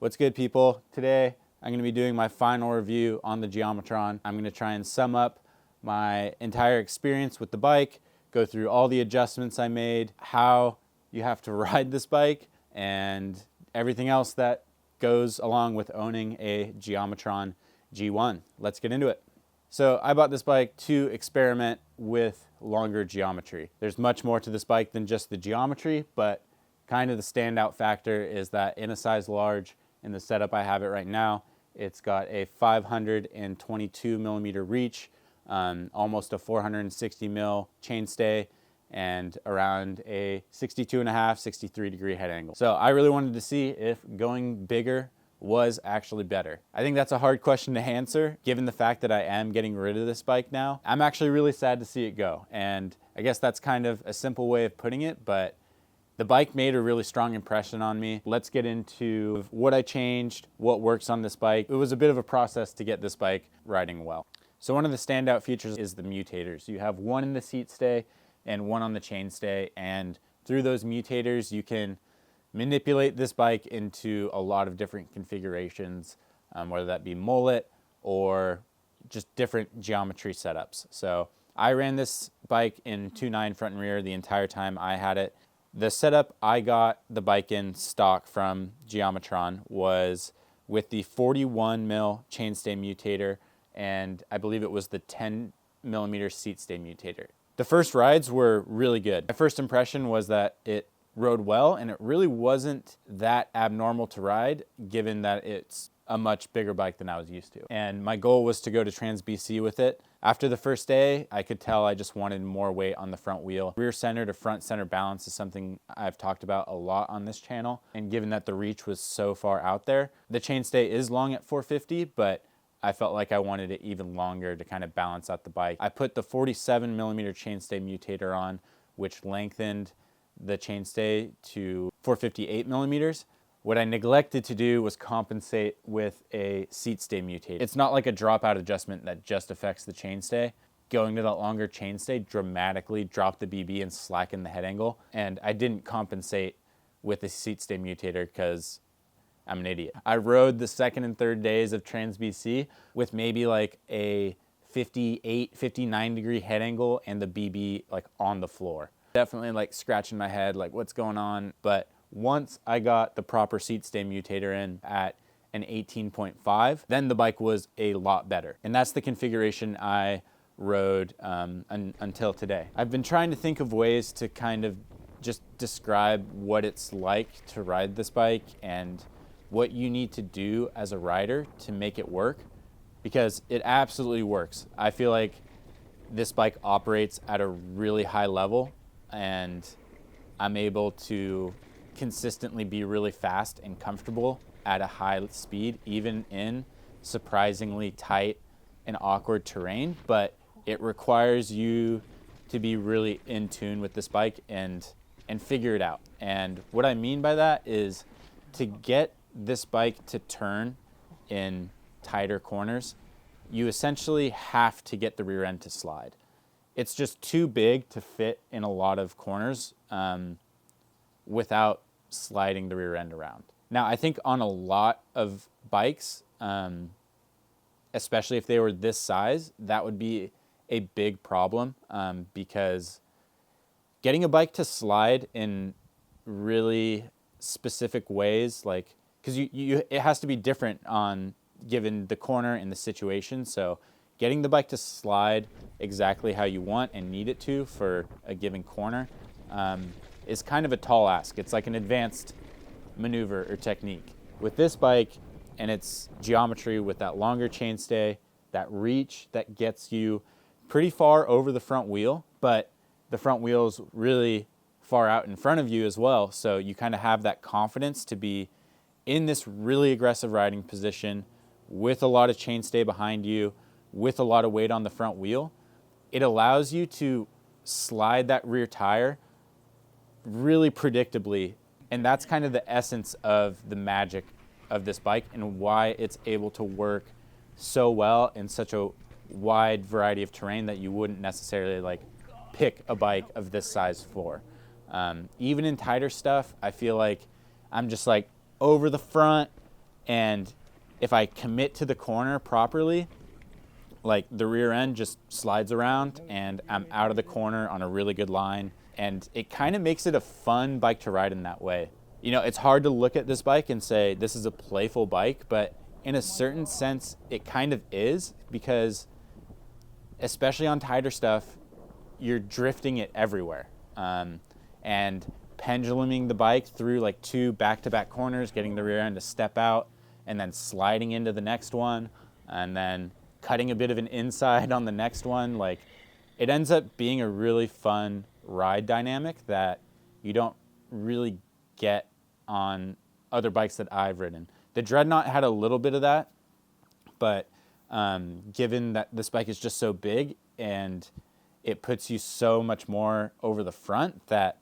What's good, people? Today I'm going to be doing my final review on the Geometron. I'm going to try and sum up my entire experience with the bike, go through all the adjustments I made, how you have to ride this bike, and everything else that goes along with owning a Geometron G1. Let's get into it. So I bought this bike to experiment with longer geometry. There's much more to this bike than just the geometry, but kind of the standout factor is that in a size large, in the setup I have it right now, it's got a 522 millimeter reach, almost a 460 mil chainstay, and around a 62.5, 63 degree head angle. So I really wanted to see if going bigger was actually better. I think that's a hard question to answer, given the fact that I am getting rid of this bike now. I'm actually really sad to see it go, and I guess that's kind of a simple way of putting it, but the bike made a really strong impression on me. Let's get into what I changed, what works on this bike. It was a bit of a process to get this bike riding well. So one of the standout features is the mutators. You have one in the seat stay and one on the chainstay, and through those mutators you can manipulate this bike into a lot of different configurations, whether that be mullet or just different geometry setups. So I ran this bike in 2.9 front and rear the entire time I had it. The setup I got the bike in stock from Geometron was with the 41 mil chainstay mutator, and I believe it was the 10 millimeter seat stay mutator. The first rides were really good. My first impression was that it rode well, and it really wasn't that abnormal to ride, given that it's a much bigger bike than I was used to. And my goal was to go to Trans BC with it. After the first day, I could tell I just wanted more weight on the front wheel. Rear center to front center balance is something I've talked about a lot on this channel. And given that the reach was so far out there, the chainstay is long at 450, but I felt like I wanted it even longer to kind of balance out the bike. I put the 47 millimeter chainstay mutator on, which lengthened the chainstay to 458 millimeters. What I neglected to do was compensate with a seat stay mutator. It's not like a dropout adjustment that just affects the chainstay. Going to that longer chainstay dramatically dropped the BB and slackened the head angle. And I didn't compensate with the seat stay mutator because I'm an idiot. I rode the second and third days of Trans BC with maybe like a 58, 59 degree head angle and the BB like on the floor. Definitely like scratching my head, like what's going on? But once I got the proper seat stay mutator in at an 18.5, then the bike was a lot better. And that's the configuration I rode until today. I've been trying to think of ways to kind of just describe what it's like to ride this bike and what you need to do as a rider to make it work, because it absolutely works. I feel like this bike operates at a really high level, and I'm able to consistently be really fast and comfortable at a high speed, even in surprisingly tight and awkward terrain. But it requires you to be really in tune with this bike and figure it out. And what I mean by that is to get this bike to turn in tighter corners, you essentially have to get the rear end to slide. It's just too big to fit in a lot of corners without sliding the rear end around. Now, I think on a lot of bikes, especially if they were this size, that would be a big problem, because getting a bike to slide in really specific ways, like, because it has to be different on given the corner and the situation. So getting the bike to slide exactly how you want and need it to for a given corner is kind of a tall ask. It's like an advanced maneuver or technique. With this bike and its geometry, with that longer chainstay, that reach that gets you pretty far over the front wheel, but the front wheel's really far out in front of you as well. So you kind of have that confidence to be in this really aggressive riding position with a lot of chainstay behind you, with a lot of weight on the front wheel. It allows you to slide that rear tire really predictably. And that's kind of the essence of the magic of this bike and why it's able to work so well in such a wide variety of terrain that you wouldn't necessarily like pick a bike of this size for. Even in tighter stuff, I feel like I'm just like over the front, And if I commit to the corner properly, like the rear end just slides around and I'm out of the corner on a really good line. And it kind of makes it a fun bike to ride in that way. You know, it's hard to look at this bike and say this is a playful bike, but in a certain sense, it kind of is, because especially on tighter stuff, you're drifting it everywhere. And penduluming the bike through like 2 back-to-back corners, getting the rear end to step out, and then sliding into the next one, and then cutting a bit of an inside on the next one. Like, it ends up being a really fun ride dynamic that you don't really get on other bikes that I've ridden. The Dreadnought had a little bit of that, but given that this bike is just so big and it puts you so much more over the front, that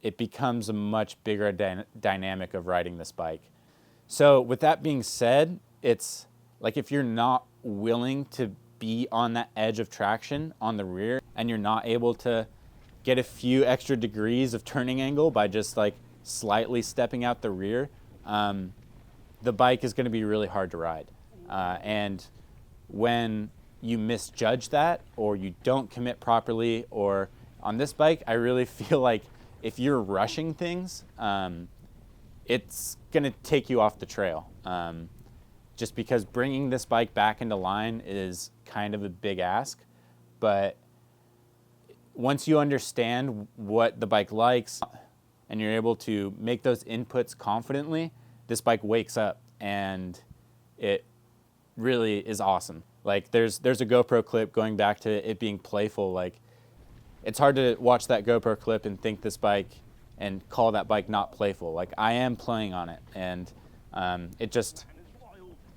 it becomes a much bigger dynamic of riding this bike. So with that being said, it's like if you're not willing to be on that edge of traction on the rear and you're not able to get a few extra degrees of turning angle by just like slightly stepping out the rear, the bike is going to be really hard to ride. And when you misjudge that, or you don't commit properly, or on this bike, I really feel like if you're rushing things, it's going to take you off the trail. Just because bringing this bike back into line is kind of a big ask. But once you understand what the bike likes and you're able to make those inputs confidently, this bike wakes up and it really is awesome. Like there's a GoPro clip going back to it being playful. Like, it's hard to watch that GoPro clip and think this bike and call that bike not playful. Like, I am playing on it, and it just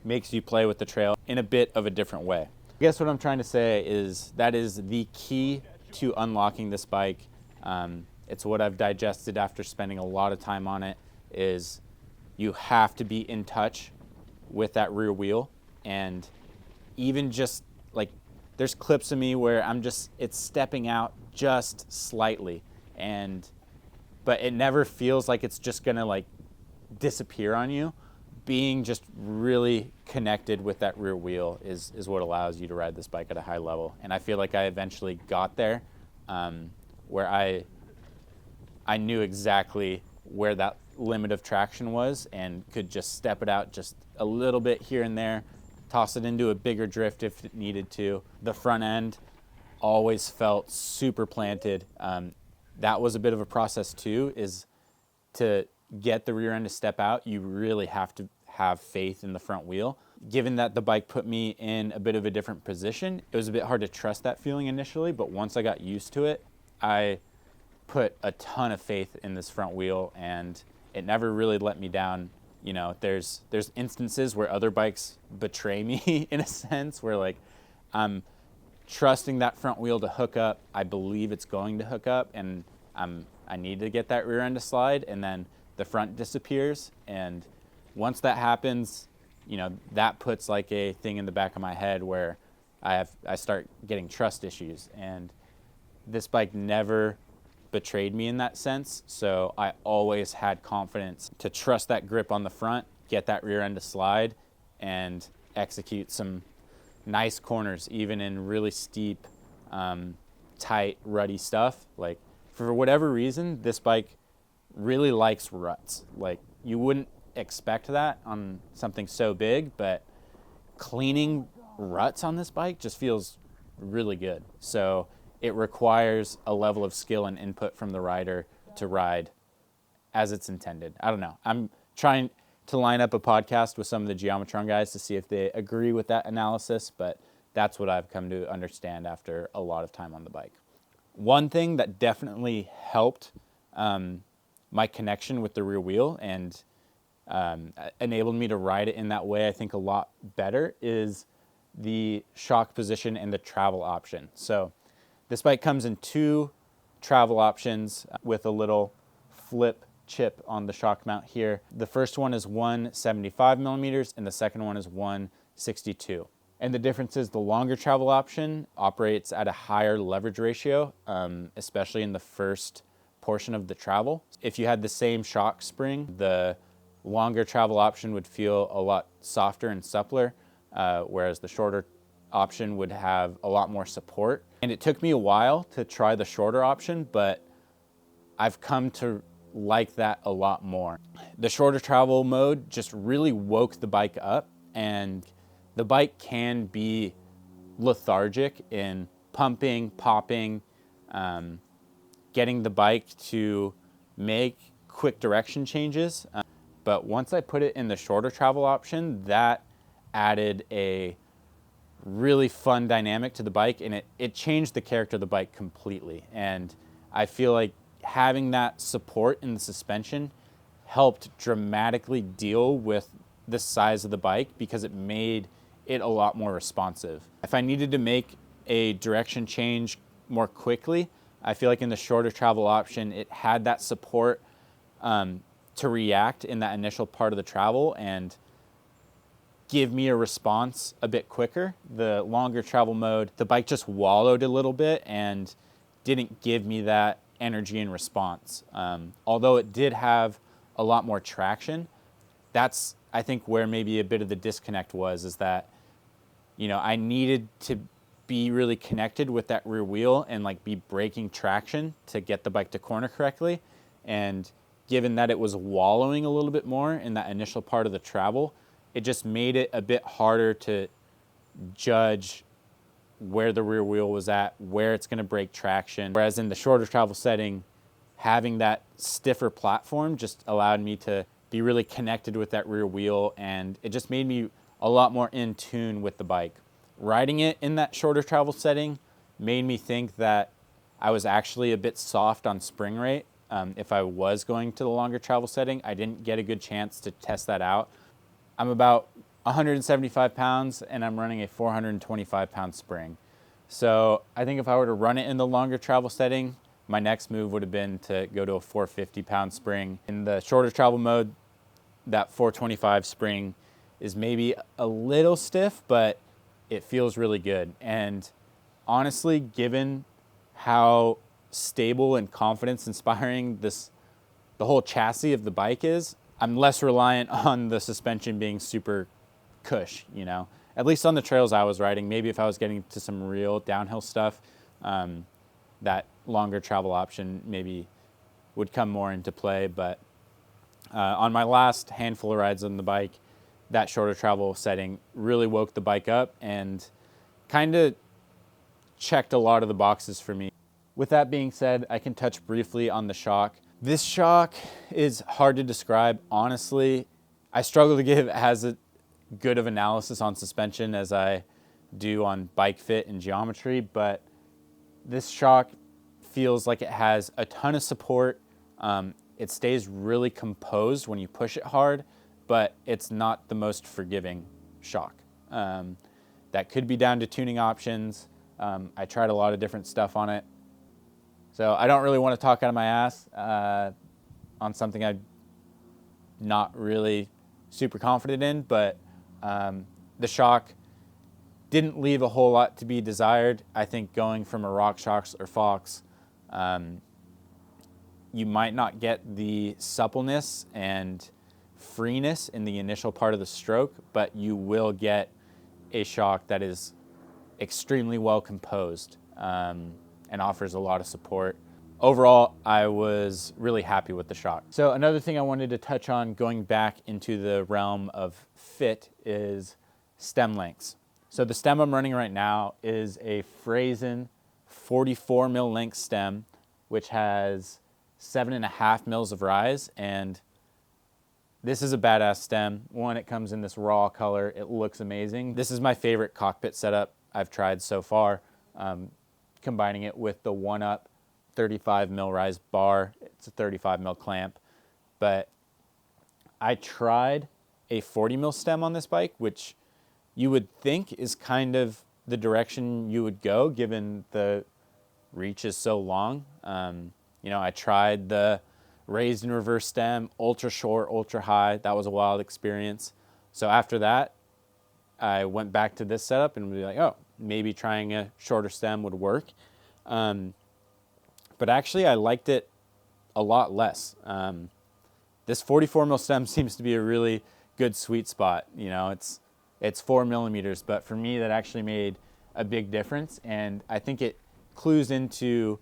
makes you play with the trail in a bit of a different way. I guess what I'm trying to say is that is the key to unlocking this bike. It's what I've digested after spending a lot of time on it, is you have to be in touch with that rear wheel. And even just like, there's clips of me where it's stepping out just slightly, but it never feels like it's just gonna like disappear on you. Being just really connected with that rear wheel is what allows you to ride this bike at a high level. And I feel like I eventually got there, where I knew exactly where that limit of traction was and could just step it out just a little bit here and there, toss it into a bigger drift if it needed to. The front end always felt super planted. That was a bit of a process too, is to get the rear end to step out, you really have to have faith in the front wheel. Given that the bike put me in a bit of a different position, it was a bit hard to trust that feeling initially, but once I got used to it, I put a ton of faith in this front wheel, and it never really let me down. You know, there's instances where other bikes betray me in a sense, where like I'm trusting that front wheel to hook up. I believe it's going to hook up, and I need to get that rear end to slide, and then the front disappears. And once that happens, you know, that puts like a thing in the back of my head where I start getting trust issues. And this bike never betrayed me in that sense. So I always had confidence to trust that grip on the front, get that rear end to slide, and execute some nice corners, even in really steep, tight, rutty stuff. Like, for whatever reason, this bike really likes ruts. Like, you wouldn't expect that on something so big, but cleaning ruts on this bike just feels really good. So it requires a level of skill and input from the rider to ride as it's intended. I don't know. I'm trying to line up a podcast with some of the Geometron guys to see if they agree with that analysis, but that's what I've come to understand after a lot of time on the bike. One thing that definitely helped my connection with the rear wheel and enabled me to ride it in that way, I think, a lot better, is the shock position and the travel option. So this bike comes in 2 travel options with a little flip chip on the shock mount here. The first one is 175 millimeters and the second one is 162. And the difference is the longer travel option operates at a higher leverage ratio, especially in the first portion of the travel. If you had the same shock spring, the longer travel option would feel a lot softer and suppler, whereas the shorter option would have a lot more support. And it took me a while to try the shorter option, but I've come to like that a lot more. The shorter travel mode just really woke the bike up, and the bike can be lethargic in pumping, popping, getting the bike to make quick direction changes. But once I put it in the shorter travel option, that added a really fun dynamic to the bike, and it changed the character of the bike completely. And I feel like having that support in the suspension helped dramatically deal with the size of the bike, because it made it a lot more responsive. If I needed to make a direction change more quickly, I feel like in the shorter travel option, it had that support to react in that initial part of the travel and give me a response a bit quicker. The longer travel mode, the bike just wallowed a little bit and didn't give me that energy and response. Although it did have a lot more traction, that's, I think, where maybe a bit of the disconnect was, is that, you know, I needed to be really connected with that rear wheel and like be braking traction to get the bike to corner correctly. And given that it was wallowing a little bit more in that initial part of the travel, it just made it a bit harder to judge where the rear wheel was at, where it's going to break traction. Whereas in the shorter travel setting, having that stiffer platform just allowed me to be really connected with that rear wheel, and it just made me a lot more in tune with the bike. Riding it in that shorter travel setting made me think that I was actually a bit soft on spring rate. If I was going to the longer travel setting, I didn't get a good chance to test that out. I'm about 175 pounds and I'm running a 425 pound spring. So I think if I were to run it in the longer travel setting, my next move would have been to go to a 450 pound spring. In the shorter travel mode, that 425 spring is maybe a little stiff, but it feels really good. And honestly, given how stable and confidence inspiring the whole chassis of the bike is, I'm less reliant on the suspension being super cush, you know, at least on the trails I was riding. Maybe if I was getting to some real downhill stuff, that longer travel option maybe would come more into play. But on my last handful of rides on the bike, that shorter travel setting really woke the bike up and kind of checked a lot of the boxes for me. With that being said, I can touch briefly on the shock. This shock is hard to describe. Honestly, I struggle to give as good of analysis on suspension as I do on bike fit and geometry, but this shock feels like it has a ton of support. It stays really composed when you push it hard, but it's not the most forgiving shock. That could be down to tuning options. I tried a lot of different stuff on it. So I don't really want to talk out of my ass on something I'm not really super confident in, but the shock didn't leave a whole lot to be desired. I think going from a RockShox or Fox, you might not get the suppleness and freeness in the initial part of the stroke, but you will get a shock that is extremely well composed and offers a lot of support. Overall, I was really happy with the shock. So another thing I wanted to touch on, going back into the realm of fit, is stem lengths. So the stem I'm running right now is a Phrasen 44 mil length stem, which has 7.5 mils of rise, and this is a badass stem. One, it comes in this raw color. It looks amazing. This is my favorite Cockpit setup I've tried so far. Combining it with the 1UP 35 mil rise bar. It's a 35 mil clamp. But I tried a 40 mil stem on this bike, which you would think is kind of the direction you would go given the reach is so long. You know, I tried the raised and reverse stem, ultra short, ultra high. That was a wild experience. So after that, I went back to this setup and be like, oh, maybe trying a shorter stem would work. But actually, I liked it a lot less. The this 44 mil stem seems to be a really good sweet spot. You know, it's 4 millimeters, but for me that actually made a big difference, and I think it clues into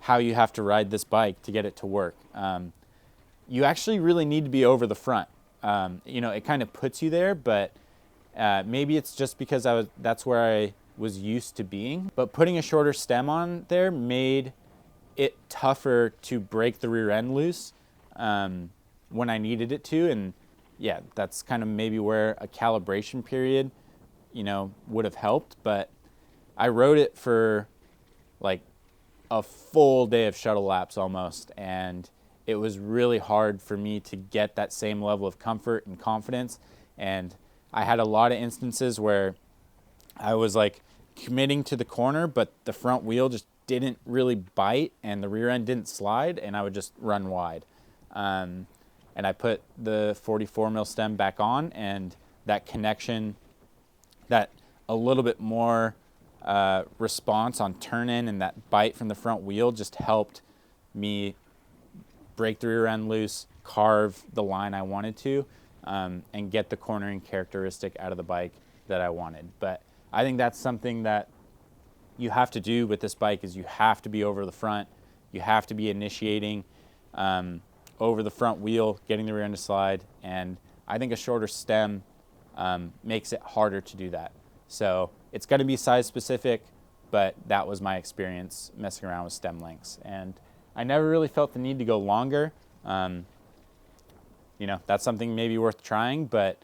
how you have to ride this bike to get it to work. You actually really need to be over the front. You know, it kind of puts you there, but maybe it's just because that's where I was used to being. But putting a shorter stem on there made it tougher to break the rear end loose when I needed it to. And yeah, that's kind of maybe where a calibration period, you know, would have helped. But I rode it for like a full day of shuttle laps almost, and it was really hard for me to get that same level of comfort and confidence. And I had a lot of instances where I was like committing to the corner, but the front wheel just didn't really bite and the rear end didn't slide, and I would just run wide. And I put the 44 mil stem back on, and that connection, that a little bit more response on turn in and that bite from the front wheel just helped me break the rear end loose, carve the line I wanted to, and get the cornering characteristic out of the bike that I wanted. But I think that's something that you have to do with this bike, is you have to be over the front. You have to be initiating over the front wheel, getting the rear end to slide. And I think a shorter stem makes it harder to do that. So it's going to be size specific, but that was my experience messing around with stem lengths. And I never really felt the need to go longer. You know, that's something maybe worth trying, but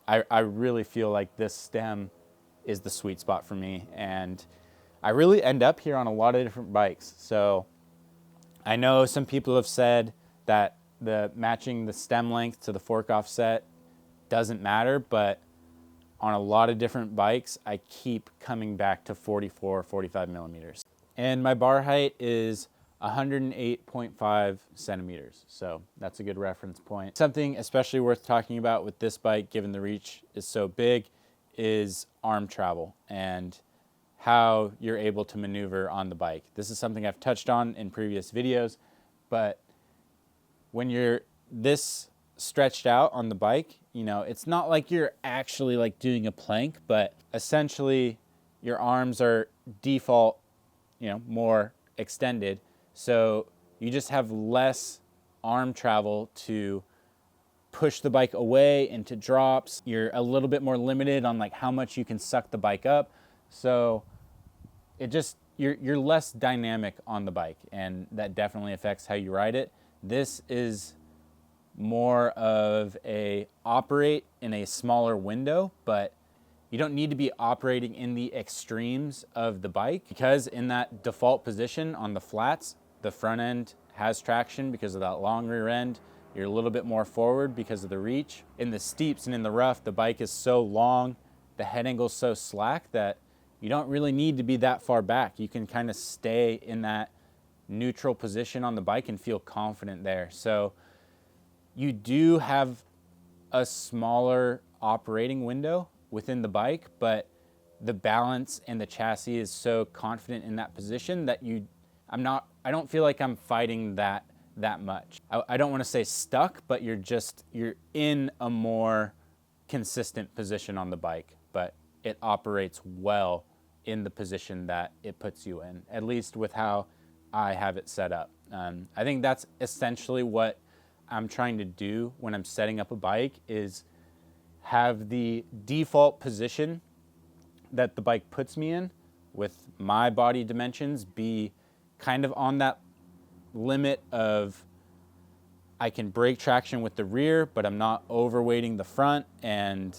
I really feel like this stem is the sweet spot for me. And I really end up here on a lot of different bikes. So I know some people have said that matching the stem length to the fork offset doesn't matter, but on a lot of different bikes, I keep coming back to 44, 45 millimeters. And my bar height is 108.5 centimeters. So that's a good reference point. Something especially worth talking about with this bike, given the reach is so big, is arm travel and how you're able to maneuver on the bike. This is something I've touched on in previous videos, but when you're this stretched out on the bike, you know, it's not like you're actually like doing a plank, but essentially your arms are default, you know, more extended. So you just have less arm travel to push the bike away into drops. You're a little bit more limited on like how much you can suck the bike up. So it just, you're less dynamic on the bike, and that definitely affects how you ride it. This is more of a operate in a smaller window, but you don't need to be operating in the extremes of the bike, because in that default position on the flats, the front end has traction because of that long rear end. You're a little bit more forward because of the reach. In the steeps and in the rough, the bike is so long, the head angle's so slack that you don't really need to be that far back. You can kind of stay in that neutral position on the bike and feel confident there. So you do have a smaller operating window within the bike, but the balance and the chassis is so confident in that position that I don't feel like I'm fighting that much. I don't want to say stuck, but you're in a more consistent position on the bike, but it operates well in the position that it puts you in, at least with how I have it set up. I think that's essentially what I'm trying to do when I'm setting up a bike, is have the default position that the bike puts me in with my body dimensions be kind of on that limit of I can break traction with the rear, but I'm not overweighting the front, and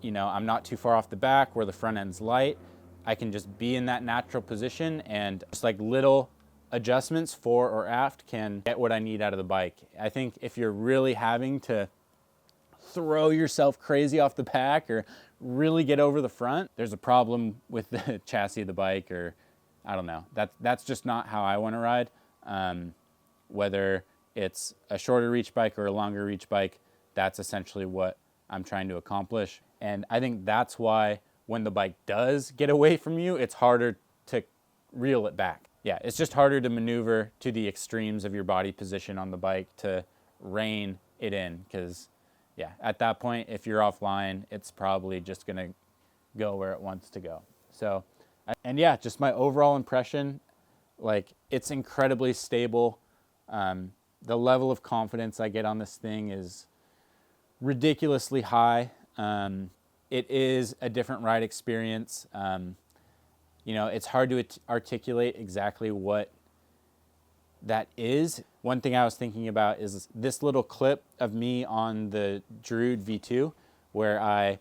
you know, I'm not too far off the back where the front end's light. I can just be in that natural position, and just like little adjustments fore or aft can get what I need out of the bike. I think if you're really having to throw yourself crazy off the back or really get over the front, there's a problem with the chassis of the bike, or I don't know. That's just not how I want to ride. Whether it's a shorter reach bike or a longer reach bike, that's essentially what I'm trying to accomplish. And I think that's why when the bike does get away from you, it's harder to reel it back. Yeah, it's just harder to maneuver to the extremes of your body position on the bike to rein it in, because yeah, at that point, if you're offline, it's probably just gonna go where it wants to go. So, and yeah, just my overall impression, like it's incredibly stable. The level of confidence I get on this thing is ridiculously high. It is a different ride experience. You know, it's hard to articulate exactly what that is. One thing I was thinking about is this little clip of me on the Druid V2 where I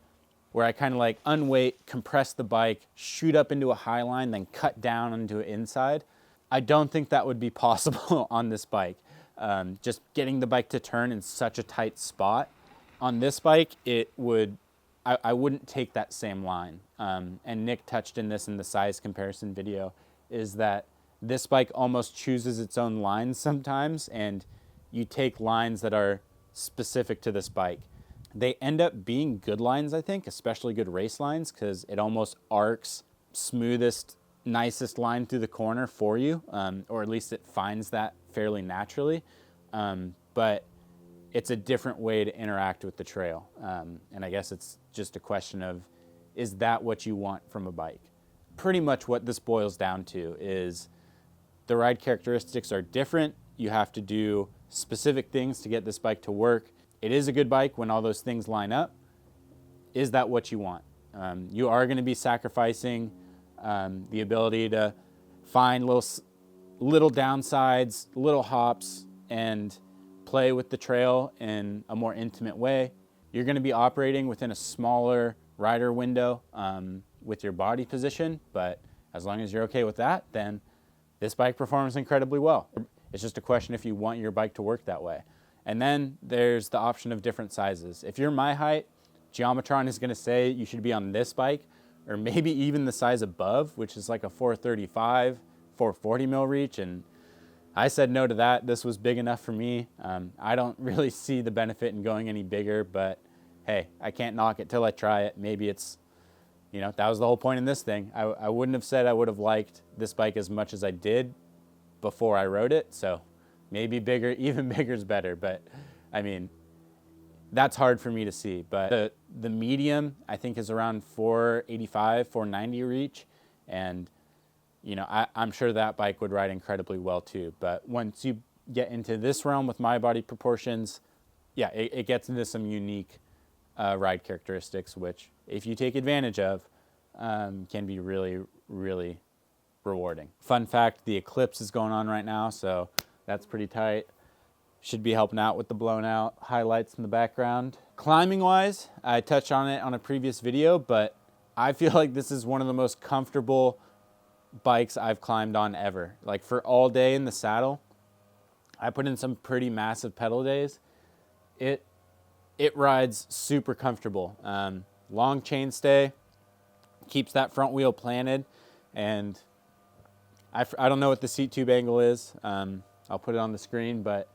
kind of like unweight, compress the bike, shoot up into a high line, then cut down into an inside. I don't think that would be possible on this bike. Just getting the bike to turn in such a tight spot. On this bike, it would, I wouldn't take that same line. And Nick touched in this in the size comparison video, is that this bike almost chooses its own lines sometimes, and you take lines that are specific to this bike. They end up being good lines, I think, especially good race lines, because it almost arcs smoothest, nicest line through the corner for you, or at least it finds that fairly naturally. But it's a different way to interact with the trail. And I guess it's just a question of, is that what you want from a bike? Pretty much what this boils down to is the ride characteristics are different. You have to do specific things to get this bike to work. It is a good bike when all those things line up. Is that what you want? You are going to be sacrificing the ability to find little downsides, little hops, and play with the trail in a more intimate way. You're going to be operating within a smaller rider window with your body position, but as long as you're okay with that, then this bike performs incredibly well. It's just a question if you want your bike to work that way. And then there's the option of different sizes. If you're my height, Geometron is going to say you should be on this bike, or maybe even the size above, which is like a 435, 440 mil reach. And I said no to that. This was big enough for me. I don't really see the benefit in going any bigger, but hey, I can't knock it till I try it. Maybe it's, you know, that was the whole point in this thing. I wouldn't have said I would have liked this bike as much as I did before I rode it. So maybe bigger, even bigger is better. But I mean, that's hard for me to see. But the medium, I think, is around 485, 490 reach. And, you know, I'm sure that bike would ride incredibly well too. But once you get into this realm with my body proportions, yeah, it gets into some unique ride characteristics, which if you take advantage of, can be really, really rewarding. Fun fact, the eclipse is going on right now, so that's pretty tight. Should be helping out with the blown out highlights in the background. Climbing wise, I touched on it on a previous video, but I feel like this is one of the most comfortable bikes I've climbed on ever. Like for all day in the saddle, I put in some pretty massive pedal days. It rides super comfortable. Long chainstay, keeps that front wheel planted, and I don't know what the seat tube angle is. I'll put it on the screen, but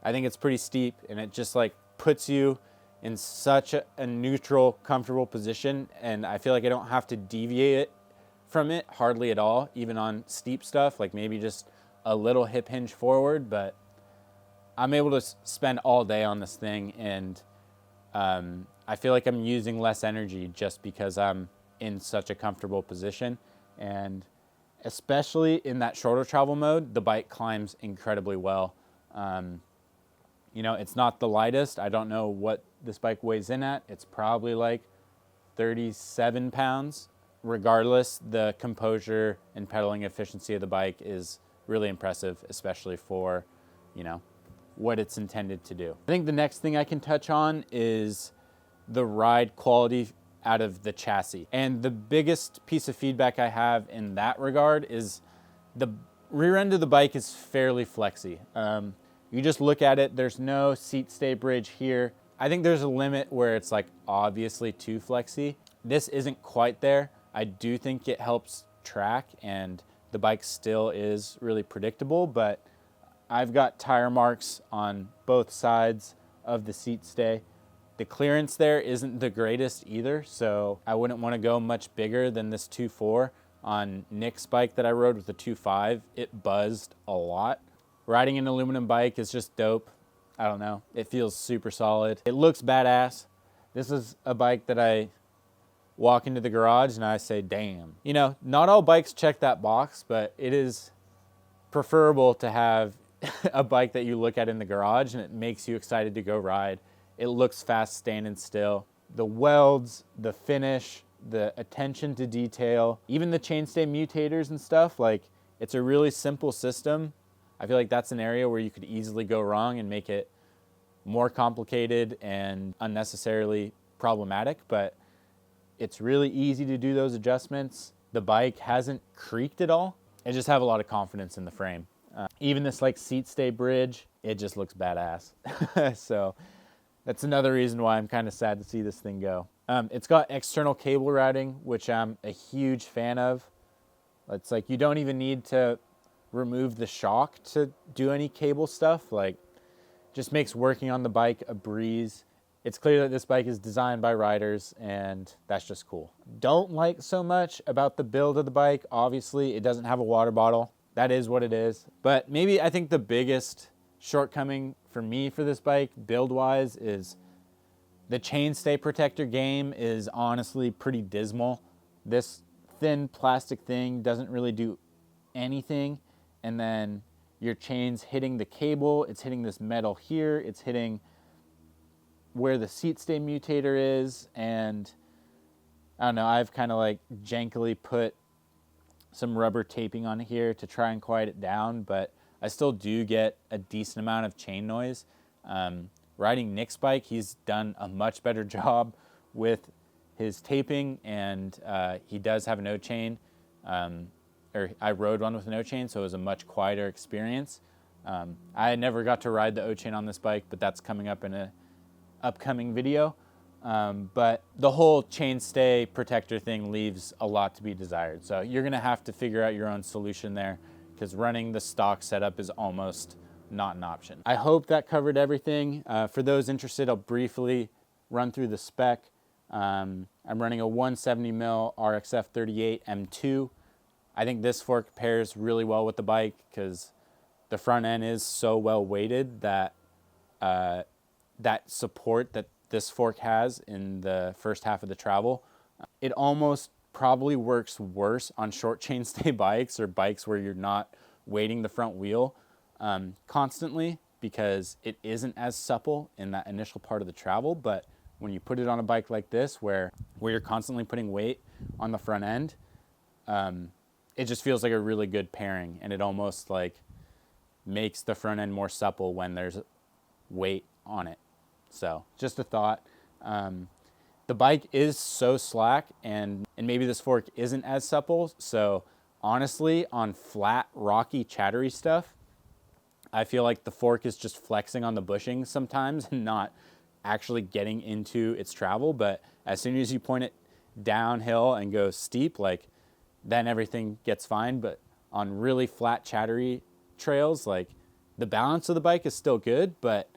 I think it's pretty steep, and it just like puts you in such a neutral, comfortable position, and I feel like I don't have to deviate it from it hardly at all, even on steep stuff, like maybe just a little hip hinge forward, but I'm able to spend all day on this thing, and I feel like I'm using less energy just because I'm in such a comfortable position. And especially in that shorter travel mode, the bike climbs incredibly well. You know, it's not the lightest. I don't know what this bike weighs in at. It's probably like 37 pounds. Regardless, the composure and pedaling efficiency of the bike is really impressive, especially for, you know, what it's intended to do. I think the next thing I can touch on is the ride quality out of the chassis. And the biggest piece of feedback I have in that regard is the rear end of the bike is fairly flexy. You just look at it, there's no seat stay bridge here. I think there's a limit where it's like obviously too flexy. This isn't quite there. I do think it helps track, and the bike still is really predictable, but I've got tire marks on both sides of the seat stay. The clearance there isn't the greatest either, so I wouldn't want to go much bigger than this 2.4. On Nick's bike that I rode with the 2.5, it buzzed a lot. Riding an aluminum bike is just dope. I don't know, it feels super solid. It looks badass. This is a bike that I walk into the garage and I say, damn. You know, not all bikes check that box, but it is preferable to have a bike that you look at in the garage and it makes you excited to go ride. It looks fast standing still. The welds, the finish, the attention to detail, even the chainstay mutators and stuff, like, it's a really simple system. I feel like that's an area where you could easily go wrong and make it more complicated and unnecessarily problematic, but it's really easy to do those adjustments. The bike hasn't creaked at all. I just have a lot of confidence in the frame. Even this like seat stay bridge, it just looks badass. So that's another reason why I'm kind of sad to see this thing go. It's got external cable routing, which I'm a huge fan of. It's like you don't even need to remove the shock to do any cable stuff. Like, just makes working on the bike a breeze. It's clear that this bike is designed by riders, and that's just cool. Don't like so much about the build of the bike. Obviously, it doesn't have a water bottle. That is what it is. But maybe I think the biggest shortcoming for me for this bike, build-wise, is the chainstay protector game is honestly pretty dismal. This thin plastic thing doesn't really do anything, and then your chain's hitting the cable, it's hitting this metal here, it's hitting where the seat stay mutator is, and I don't know, I've kind of like jankily put some rubber taping on here to try and quiet it down, but I still do get a decent amount of chain noise. Riding Nick's bike, he's done a much better job with his taping, and he does have a no chain, or I rode one with a no chain, so it was a much quieter experience. I never got to ride the O-chain on this bike, but that's coming up in a upcoming video. But the whole chainstay protector thing leaves a lot to be desired. So you're gonna have to figure out your own solution there, because running the stock setup is almost not an option. I hope that covered everything. For those interested, I'll briefly run through the spec. I'm running a 170 mil RXF 38 M2. I think this fork pairs really well with the bike because the front end is so well weighted that that support that this fork has in the first half of the travel, it almost probably works worse on short chainstay bikes or bikes where you're not weighting the front wheel constantly, because it isn't as supple in that initial part of the travel. But when you put it on a bike like this where you're constantly putting weight on the front end, it just feels like a really good pairing, and it almost like makes the front end more supple when there's weight on it. So just a thought. The bike is so slack, and maybe this fork isn't as supple. So honestly, on flat, rocky, chattery stuff, I feel like the fork is just flexing on the bushings sometimes and not actually getting into its travel. But as soon as you point it downhill and go steep, like, then everything gets fine. But on really flat, chattery trails, like, the balance of the bike is still good, but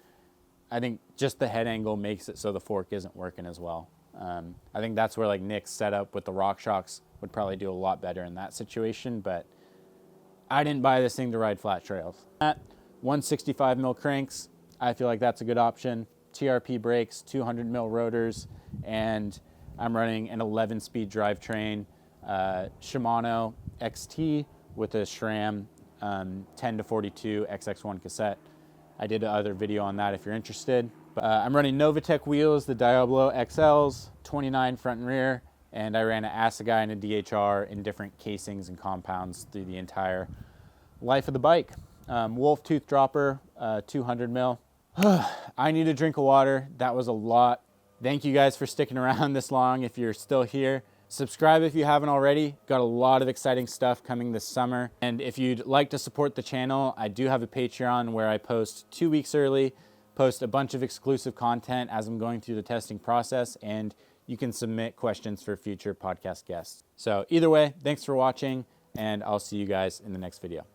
I think just the head angle makes it so the fork isn't working as well. I think that's where like Nick's setup with the RockShox would probably do a lot better in that situation, but I didn't buy this thing to ride flat trails. At 165 mil cranks, I feel like that's a good option. TRP brakes, 200 mil rotors, and I'm running an 11-speed drivetrain, Shimano XT with a SRAM 10 to 42 XX1 cassette. I did another video on that if you're interested. But, I'm running Novitec wheels, the Diablo XLs, 29 front and rear, and I ran an Assegai and a DHR in different casings and compounds through the entire life of the bike. Wolf tooth dropper, 200 mil. I need a drink of water. That was a lot. Thank you guys for sticking around this long if you're still here. Subscribe if you haven't already. Got a lot of exciting stuff coming this summer. And if you'd like to support the channel, I do have a Patreon where I post 2 weeks early, post a bunch of exclusive content as I'm going through the testing process, and you can submit questions for future podcast guests. So either way, thanks for watching, and I'll see you guys in the next video.